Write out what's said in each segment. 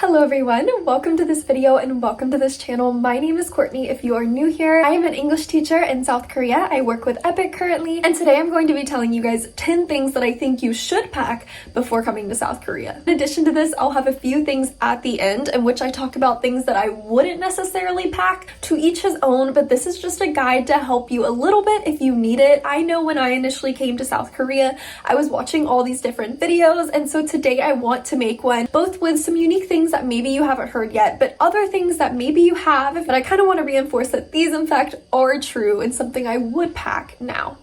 Hello everyone, welcome to this video and welcome to this channel. My name is Courtney if you are new here. I am an English teacher in South Korea. I work with EPIK currently, and today I'm going to be telling you guys 10 things that I think you should pack before coming to South Korea. In addition to this, I'll have a few things at the end in which I talk about things that I wouldn't necessarily pack. To each his own, but this is just a guide to help you a little bit if you need it. I know when I initially came to South Korea, I was watching all these different videos, and so today I want to make one both with some unique things that maybe you haven't heard yet, but other things that maybe you have, but I kind of want to reinforce that these in fact are true and something I would pack now.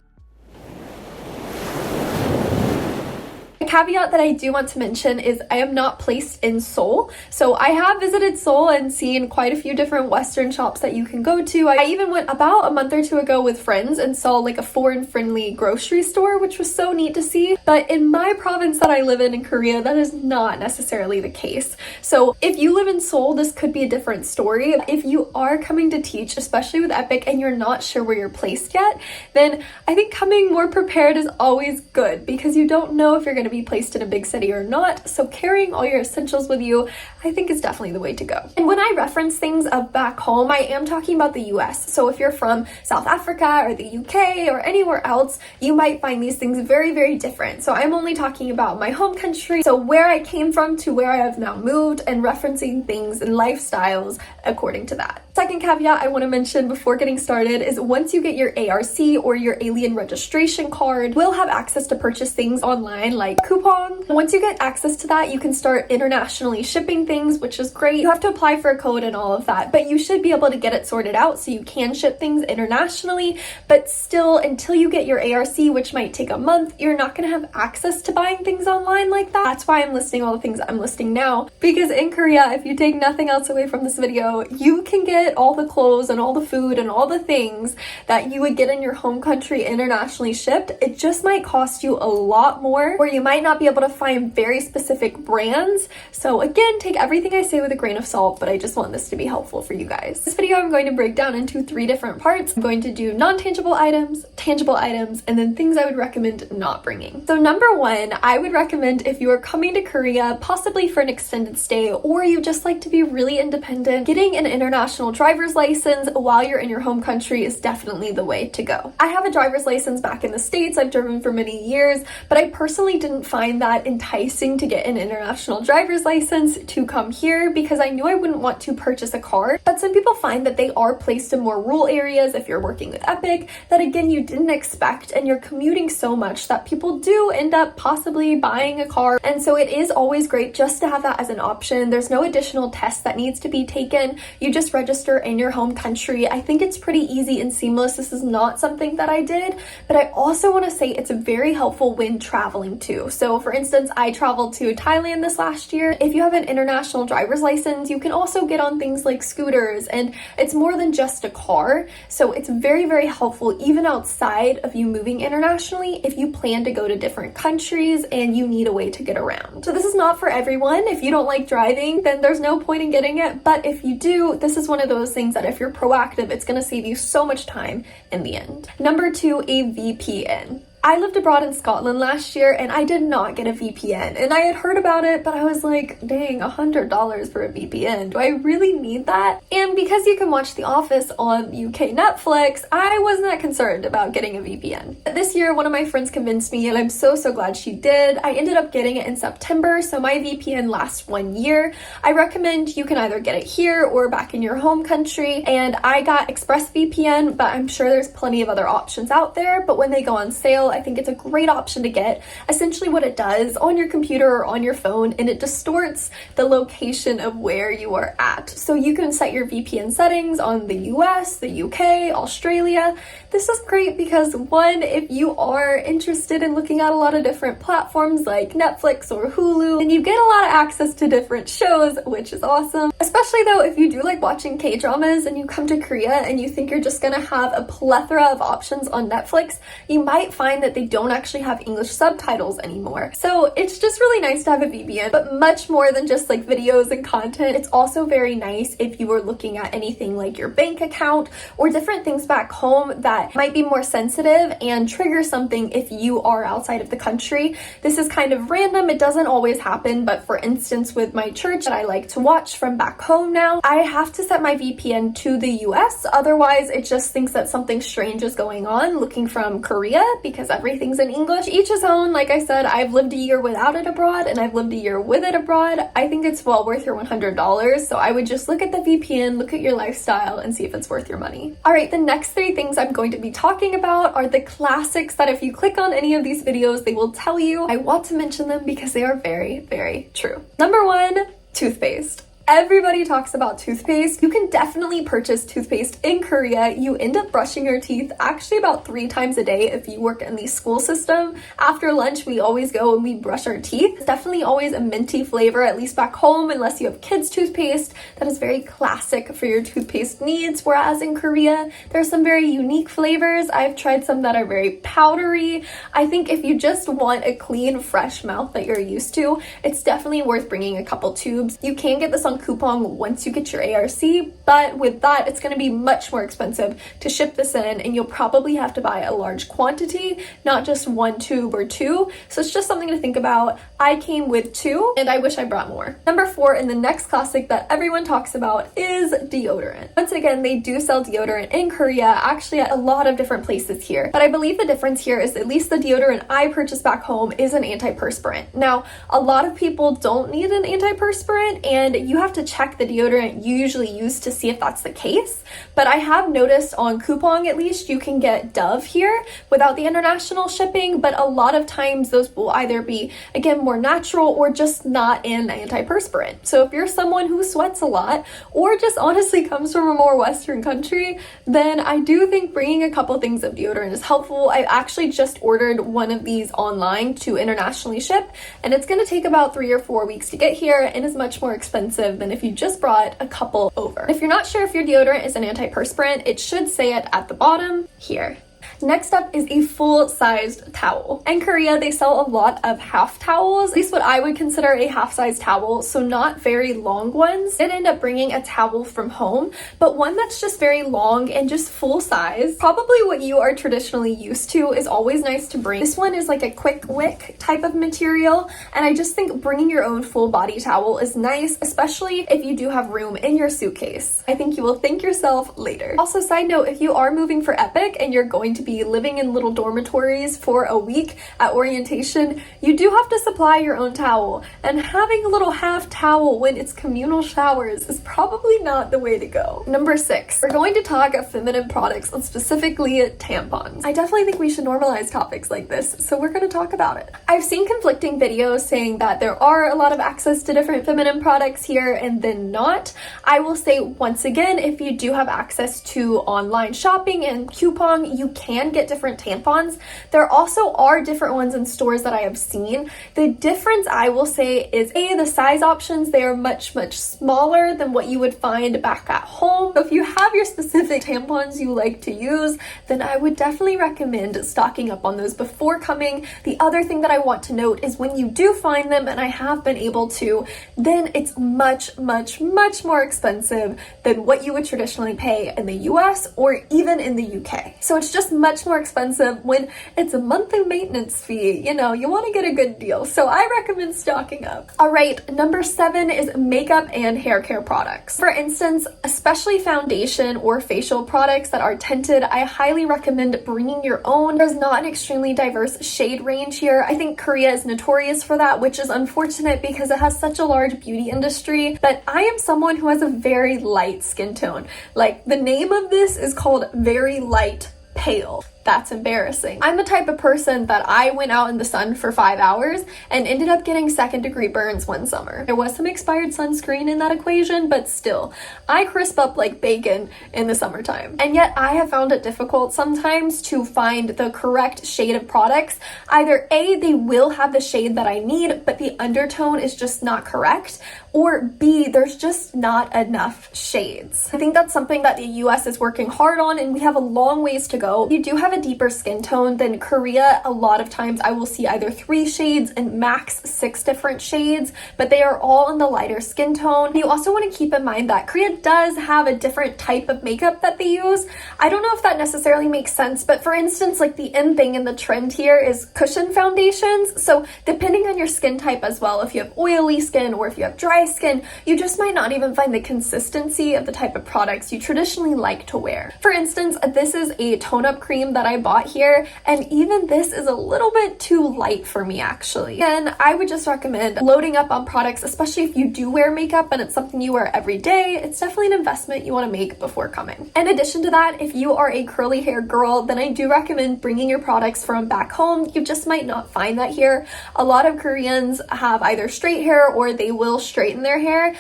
A caveat that I do want to mention is I am not placed in Seoul. So I have visited Seoul and seen quite a few different Western shops that you can go to. I even went about a month or two ago with friends and saw like a foreign-friendly grocery store, which was so neat to see. But in my province that I live in Korea, that is not necessarily the case. So if you live in Seoul, this could be a different story. If you are coming to teach, especially with EPIK, and you're not sure where you're placed yet, then I think coming more prepared is always good because you don't know if you're going to be placed in a big city or not, so carrying all your essentials with you I think is definitely the way to go. And when I reference things of back home, I am talking about the US. So if you're from South Africa or the UK or anywhere else, you might find these things very, very different. So I'm only talking about my home country, so where I came from to where I have now moved, and referencing things and lifestyles according to that. Second caveat I want to mention before getting started is once you get your ARC or your alien registration card, we'll have access to purchase things online like coupon. Once you get access to that, you can start internationally shipping things, which is great. You have to apply for a code and all of that, but you should be able to get it sorted out so you can ship things internationally. But still, until you get your ARC, which might take a month, you're not going to have access to buying things online like that. That's why I'm listing all the things I'm listing now, because in Korea, if you take nothing else away from this video, you can get all the clothes and all the food and all the things that you would get in your home country internationally shipped. It just might cost you a lot more, or you might not be able to find very specific brands. So again, take everything I say with a grain of salt, but I just want this to be helpful for you guys. This video I'm going to break down into 3 different parts. I'm going to do non-tangible items, tangible items, and then things I would recommend not bringing. So number 1, I would recommend if you are coming to Korea, possibly for an extended stay, or you just like to be really independent, getting an international driver's license while you're in your home country is definitely the way to go. I have a driver's license back in the States. I've driven for many years, but I personally didn't find that enticing to get an international driver's license to come here because I knew I wouldn't want to purchase a car. But some people find that they are placed in more rural areas if you're working with EPIK that again you didn't expect, and you're commuting so much that people do end up possibly buying a car. And so it is always great just to have that as an option. There's no additional test that needs to be taken. You just register in your home country. I think it's pretty easy and seamless. This is not something that I did, but I also want to say it's very helpful when traveling too. So for instance, I traveled to Thailand this last year. If you have an international driver's license, you can also get on things like scooters, and it's more than just a car. So it's very, very helpful even outside of you moving internationally if you plan to go to different countries and you need a way to get around. So this is not for everyone. If you don't like driving, then there's no point in getting it. But if you do, this is one of those things that if you're proactive, it's going to save you so much time in the end. Number 2, a VPN. I lived abroad in Scotland last year and I did not get a VPN, and I had heard about it, but I was like, dang, $100 for a VPN. Do I really need that? And because you can watch The Office on UK Netflix, I wasn't that concerned about getting a VPN. This year, one of my friends convinced me, and I'm so glad she did. I ended up getting it in September, so my VPN lasts 1 year. I recommend you can either get it here or back in your home country, and I got ExpressVPN, but I'm sure there's plenty of other options out there, but when they go on sale, I think it's a great option to get. Essentially what it does on your computer or on your phone, and it distorts the location of where you are at. So you can set your VPN settings on the US, the UK, Australia. This is great because one, if you are interested in looking at a lot of different platforms like Netflix or Hulu, then you get a lot of access to different shows, which is awesome. Especially though, if you do like watching K-dramas and you come to Korea and you think you're just gonna have a plethora of options on Netflix, you might find find that they don't actually have English subtitles anymore. So it's just really nice to have a VPN, but much more than just like videos and content. It's also very nice if you are looking at anything like your bank account or different things back home that might be more sensitive and trigger something if you are outside of the country. This is kind of random. It doesn't always happen, but for instance, with my church that I like to watch from back home now, I have to set my VPN to the US. Otherwise, it just thinks that something strange is going on looking from Korea because everything's in English. Each his own. Like I said, I've lived a year without it abroad and I've lived a year with it abroad. I think it's well worth your $100. So I would just look at the VPN, look at your lifestyle, and see if it's worth your money. All right, the next 3 things I'm going to be talking about are the classics that if you click on any of these videos, they will tell you. I want to mention them because they are very, very true. Number 1, toothpaste. Everybody talks about toothpaste. You can definitely purchase toothpaste in Korea. You end up brushing your teeth actually about 3 times a day if you work in the school system. After lunch, we always go and we brush our teeth. It's definitely always a minty flavor, at least back home, unless you have kids' toothpaste. That is very classic for your toothpaste needs, whereas in Korea, there's some very unique flavors. I've tried some that are very powdery. I think if you just want a clean, fresh mouth that you're used to, it's definitely worth bringing a couple tubes. You can get this on coupon once you get your ARC, but with that it's going to be much more expensive to ship this in, and you'll probably have to buy a large quantity, not just 1 tube or 2. So it's just something to think about. I came with 2 and I wish I brought more. Number 4, and the next classic that everyone talks about, is deodorant. Once again, they do sell deodorant in Korea, actually at a lot of different places here, but I believe the difference here is at least the deodorant I purchased back home is an antiperspirant. Now, a lot of people don't need an antiperspirant, and you have to check the deodorant you usually use to see if that's the case. But I have noticed on coupon, at least, you can get Dove here without the international shipping, but a lot of times those will either be, again, more natural or just not an antiperspirant. So if you're someone who sweats a lot or just honestly comes from a more Western country, then I do think bringing a couple things of deodorant is helpful. I actually just ordered one of these online to internationally ship, and it's going to take about 3 or 4 weeks to get here and is much more expensive than if you just brought a couple over. If you're not sure if your deodorant is an antiperspirant, it should say it at the bottom here. Next up is a full-sized towel. In Korea, they sell a lot of half towels, at least what I would consider a half-size towel, so not very long ones. I did end up bringing a towel from home, but one that's just very long and just full size. Probably what you are traditionally used to is always nice to bring. This one is like a quick wick type of material, and I just think bringing your own full body towel is nice, especially if you do have room in your suitcase. I think you will thank yourself later. Also, side note, if you are moving for EPIK and you're going to be living in little dormitories for a week at orientation, you do have to supply your own towel, and having a little half towel when it's communal showers is probably not the way to go. Number 6, we're going to talk feminine products, and specifically tampons. I definitely think we should normalize topics like this, so we're going to talk about it. I've seen conflicting videos saying that there are a lot of access to different feminine products here and then not. I will say once again, if you do have access to online shopping and coupon, you can get different tampons. There also are different ones in stores that I have seen. The difference, I will say, is the size options. They are much smaller than what you would find back at home. So if you have your specific tampons you like to use, then I would definitely recommend stocking up on those before coming. The other thing that I want to note is when you do find them, and I have been able to, then it's much more expensive than what you would traditionally pay in the US or even in the UK. So it's just much more expensive when it's a monthly maintenance fee. You know, you want to get a good deal. So I recommend stocking up. All right, number 7 is makeup and hair care products. For instance, especially foundation or facial products that are tinted, I highly recommend bringing your own. There's not an extremely diverse shade range here. I think Korea is notorious for that, which is unfortunate because it has such a large beauty industry, but I am someone who has a very light skin tone. Like, the name of this is called very light pale. That's embarrassing. I'm the type of person that I went out in the sun for 5 hours and ended up getting 2nd-degree burns one summer. There was some expired sunscreen in that equation, but still, I crisp up like bacon in the summertime. And yet I have found it difficult sometimes to find the correct shade of products. Either A, they will have the shade that I need, but the undertone is just not correct, or B, there's just not enough shades. I think that's something that the US is working hard on, and we have a long ways to go. You do have have a deeper skin tone, then Korea, a lot of times I will see either 3 shades and max 6 different shades, but they are all in the lighter skin tone. You also want to keep in mind that Korea does have a different type of makeup that they use. I don't know if that necessarily makes sense, but for instance, like the in thing and the trend here is cushion foundations. So depending on your skin type as well, if you have oily skin or if you have dry skin, you just might not even find the consistency of the type of products you traditionally like to wear. For instance, this is a tone-up cream that I bought here, and even this is a little bit too light for me actually. And I would just recommend loading up on products, especially if you do wear makeup and it's something you wear every day. It's definitely an investment you want to make before coming. In addition to that, if you are a curly hair girl, then I do recommend bringing your products from back home. You just might not find that here. A lot of Koreans have either straight hair or they will straighten their hair,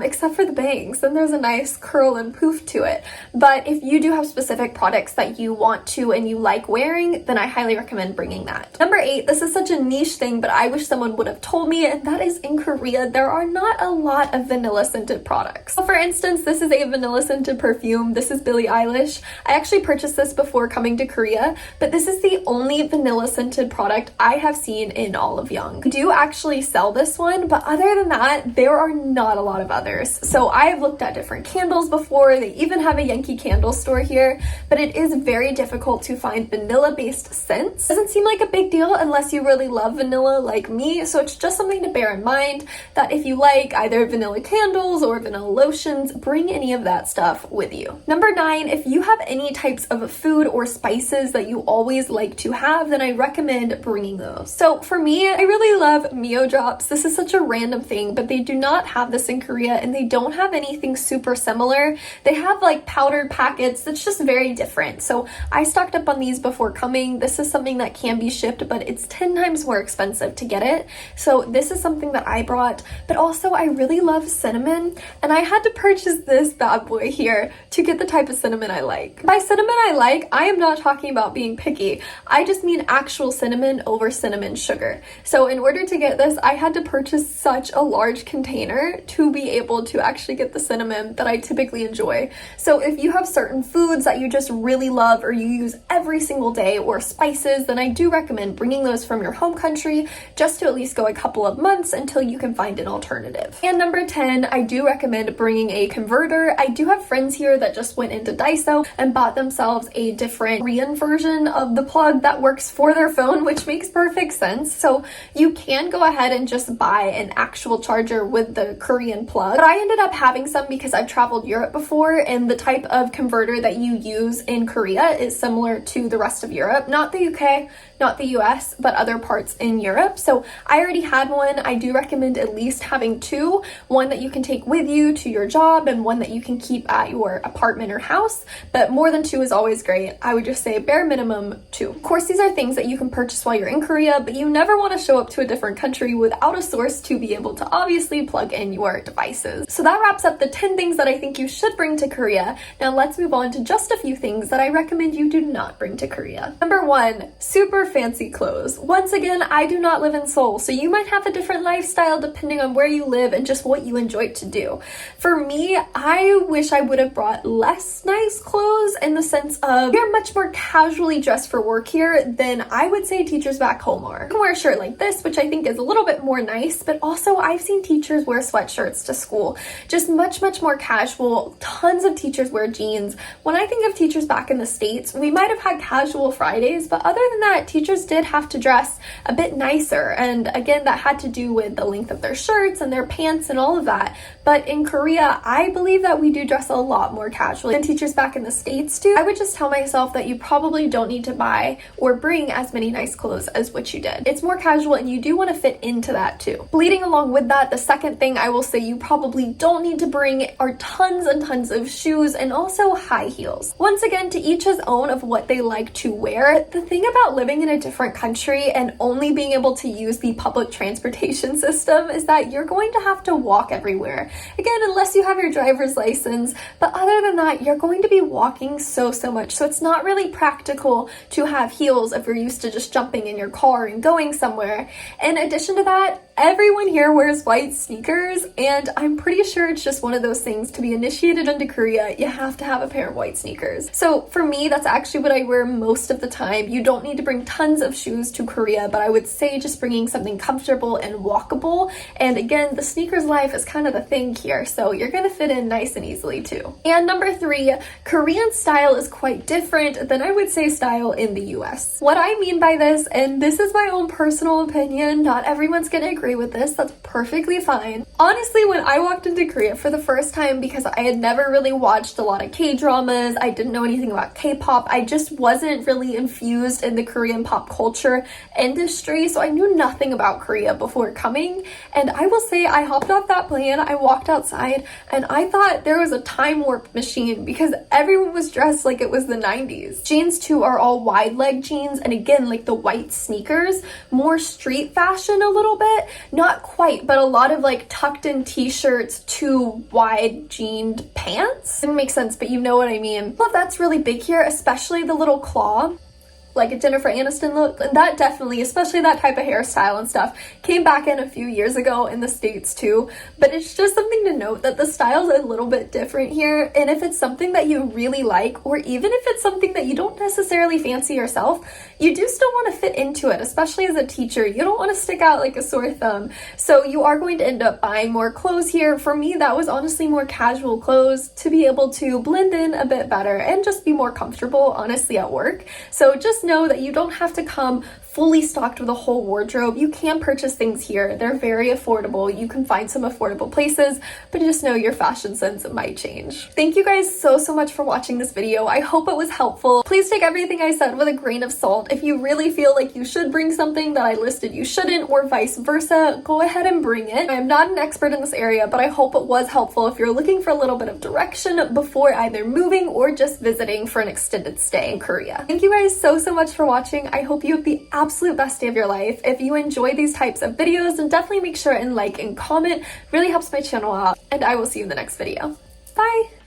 except for the bangs. Then there's a nice curl and poof to it. But if you do have specific products that you want to and you like wearing, then I highly recommend bringing that. Number 8, this is such a niche thing, but I wish someone would have told me, and that is in Korea, there are not a lot of vanilla scented products. So for instance, this is a vanilla scented perfume. This is Billie Eilish. I actually purchased this before coming to Korea, but this is the only vanilla scented product I have seen in all of Young. We do actually sell this one, but other than that, there are not a lot of others. So I've looked at different candles before. They even have a Yankee candle store here, but it is very difficult to find vanilla based scents. Doesn't seem like a big deal unless you really love vanilla like me, so it's just something to bear in mind that if you like either vanilla candles or vanilla lotions, bring any of that stuff with you. Number 9, if you have any types of food or spices that you always like to have, then I recommend bringing those. So for me, I really love Mio drops. This is such a random thing, but they do not have this in Korea, and they don't have anything super similar. They have like powdered packets that's just very different. So I stocked up on these before coming. This is something that can be shipped, but it's 10 times more expensive to get it. So this is something that I brought, but also I really love cinnamon, and I had to purchase this bad boy here to get the type of cinnamon I like. By cinnamon I like, I am not talking about being picky. I just mean actual cinnamon over cinnamon sugar. So in order to get this, I had to purchase such a large container to be able to actually get the cinnamon that I typically enjoy. So if you have certain foods that you just really love or you use every single day, or spices, then I do recommend bringing those from your home country just to at least go a couple of months until you can find an alternative. And number 10, I do recommend bringing a converter. I do have friends here that just went into Daiso and bought themselves a different Korean version of the plug that works for their phone, which makes perfect sense. So you can go ahead and just buy an actual charger with the Korean plug. But I ended up having some because I've traveled Europe before, and the type of converter that you use in Korea is similar to the rest of Europe. Not the UK, not the US, but other parts in Europe. So I already had one. I do recommend at least having 2, one that you can take with you to your job and one that you can keep at your apartment or house, but more than 2 is always great. I would just say bare minimum 2. Of course, these are things that you can purchase while you're in Korea, but you never want to show up to a different country without a source to be able to obviously plug in your devices. So that wraps up the 10 things that I think you should bring to Korea. Now let's move on to just a few things that I recommend you do not bring to Korea. Number 1, super fancy clothes. Once again, I do not live in Seoul, so you might have a different lifestyle depending on where you live and just what you enjoy to do. For me, I wish I would have brought less nice clothes, in the sense of we are much more casually dressed for work here than I would say teachers back home are. You can wear a shirt like this, which I think is a little bit more nice, but also I've seen teachers wear sweatshirts to school. Just much more casual. Tons of teachers wear jeans. When I think of teachers back in the States, we might have had casual Fridays, but other than that, teachers did have to dress a bit nicer. And again, that had to do with the length of their shirts and their pants and all of that. But in Korea, I believe that we do dress a lot more casually than teachers back in the States do. I would just tell myself that you probably don't need to buy or bring as many nice clothes as what you did. It's more casual, and you do want to fit into that too. Bleeding along with that, the second thing I will say you probably don't need to bring are tons and tons of shoes and also high heels. Once again, to each his own of what they like to wear. The thing about living in a different country and only being able to use the public transportation system is that you're going to have to walk everywhere. Again, unless you have your driver's license, but other than that, you're going to be walking so much. So it's not really practical to have heels if you're used to just jumping in your car and going somewhere. In addition to that, everyone here wears white sneakers, and I'm pretty sure it's just one of those things. To be initiated into Korea, you have to have a pair of white sneakers. So for me, that's actually what I wear most of the time. You don't need to bring tons of shoes to Korea, but I would say just bringing something comfortable and walkable. And again, the sneakers life is kind of the thing here, so you're gonna fit in nice and easily too. And number 3, Korean style is quite different than I would say style in the US. What I mean by this, and this is my own personal opinion, not everyone's gonna agree with this, that's perfectly fine. Honestly, when I walked into Korea for the first time, because I had never really watched a lot of K-dramas, I didn't know anything about K-pop, I just wasn't really infused in the Korean pop culture industry, so I knew nothing about Korea before coming. And I will say, I hopped off that plane, I walked outside, and I thought there was a time warp machine because everyone was dressed like it was the 90s. Jeans too are all wide leg jeans, and again, like the white sneakers, more street fashion a little bit, not quite, but a lot of like tucked in t-shirts to wide jeaned pants. Didn't make sense, but you know what I mean. Well, that's really big here, especially the little claw, like a Jennifer Aniston look, and that definitely, especially that type of hairstyle and stuff, came back in a few years ago in the States too. But it's just something to note that the style's a little bit different here, and if it's something that you really like, or even if it's something that you don't necessarily fancy yourself, you do still want to fit into it, especially as a teacher. You don't want to stick out like a sore thumb, so you are going to end up buying more clothes here. For me, that was honestly more casual clothes to be able to blend in a bit better and just be more comfortable, honestly, at work. So just know that you don't have to come fully stocked with a whole wardrobe. You can purchase things here. They're very affordable. You can find some affordable places, but just know your fashion sense might change. Thank you guys so much for watching this video. I hope it was helpful. Please take everything I said with a grain of salt. If you really feel like you should bring something that I listed you shouldn't, or vice versa, go ahead and bring it. I'm not an expert in this area, but I hope it was helpful if you're looking for a little bit of direction before either moving or just visiting for an extended stay in Korea. Thank you guys so much for watching. I hope you have the absolute best day of your life. If you enjoy these types of videos, then definitely make sure and like and comment. Really helps my channel out, and I will see you in the next video. Bye!